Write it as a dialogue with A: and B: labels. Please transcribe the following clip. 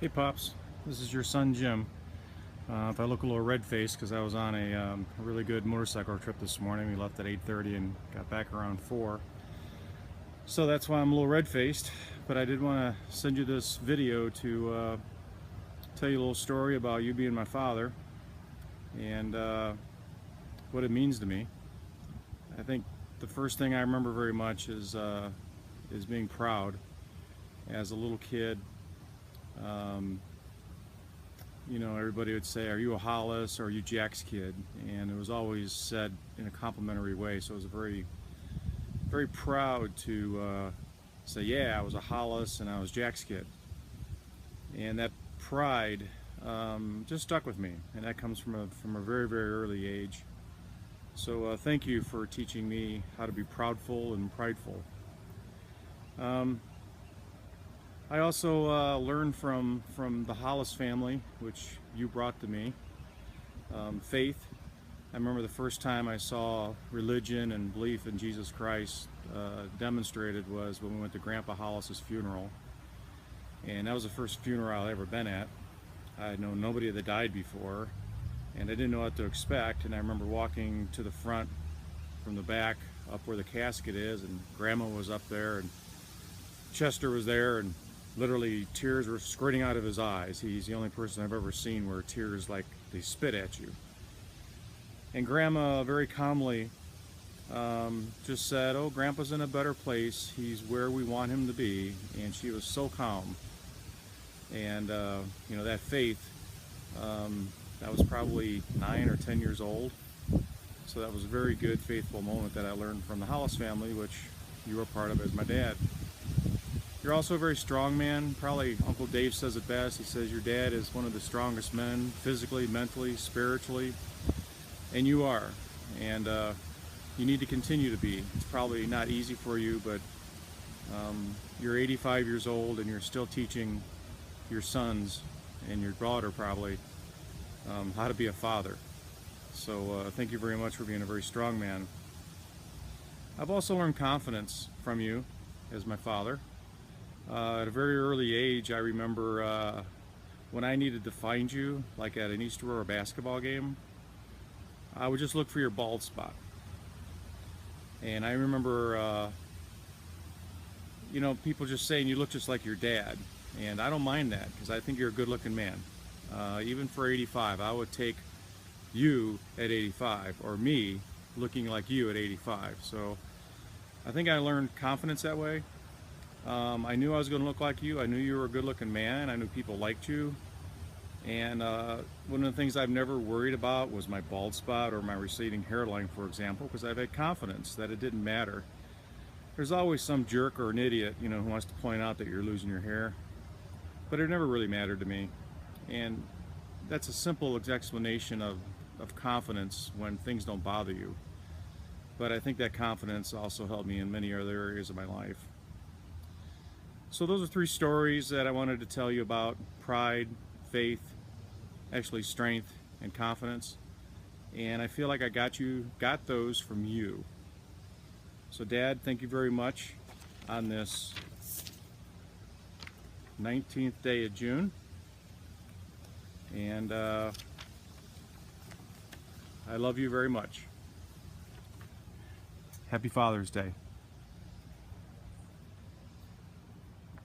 A: Hey Pops, this is your son Jim. If I look a little red-faced because I was on a really good motorcycle trip this morning. We left at 8:30 and got back around 4. So that's why I'm a little red-faced. But I did want to send you this video to tell you a little story about you being my father and what it means to me. I think the first thing I remember very much is being proud as a little kid. You know, everybody would say, "Are you a Hollis or are you Jack's kid?" And it was always said in a complimentary way. So I was very, very proud to say, "Yeah, I was a Hollis and I was Jack's kid." And that pride just stuck with me, and that comes from a very, very early age. So thank you for teaching me how to be proudful and prideful. I also learned from the Hollis family, which you brought to me, faith. I remember the first time I saw religion and belief in Jesus Christ demonstrated was when we went to Grandpa Hollis's funeral. And that was the first funeral I'd ever been at. I had known nobody that died before, and I didn't know what to expect. And I remember walking to the front from the back up where the casket is, and Grandma was up there, and Chester was there, and literally tears were squirting out of his eyes. He's the only person I've ever seen where tears, like, they spit at you. And Grandma very calmly just said, "Oh, Grandpa's in a better place. He's where we want him to be." And she was so calm. And you know, that faith, I was probably 9 or 10 years old. So that was a very good, faithful moment that I learned from the Hollis family, which you were part of as my dad. You're also a very strong man. Probably Uncle Dave says it best. He says your dad is one of the strongest men, physically, mentally, spiritually, and you are. And you need to continue to be. It's probably not easy for you, but you're 85 years old and you're still teaching your sons and your daughter probably how to be a father. So thank you very much for being a very strong man. I've also learned confidence from you as my father. At a very early age, I remember when I needed to find you, like at an East Aurora basketball game, I would just look for your bald spot. And I remember, you know, people just saying you look just like your dad. And I don't mind that because I think you're a good-looking man. Even for 85, I would take you at 85, or me looking like you at 85. So I think I learned confidence that way. I knew I was going to look like you. I knew you were a good-looking man. I knew people liked you. And one of the things I've never worried about was my bald spot or my receding hairline, for example, because I've had confidence that it didn't matter. There's always some jerk or an idiot, you know, who wants to point out that you're losing your hair. But it never really mattered to me. And that's a simple explanation of confidence when things don't bother you. But I think that confidence also helped me in many other areas of my life. So those are 3 stories that I wanted to tell you about: pride, faith, actually strength, and confidence. And I feel like I got those from you. So Dad, thank you very much on this 19th day of June. And I love you very much. Happy Father's Day.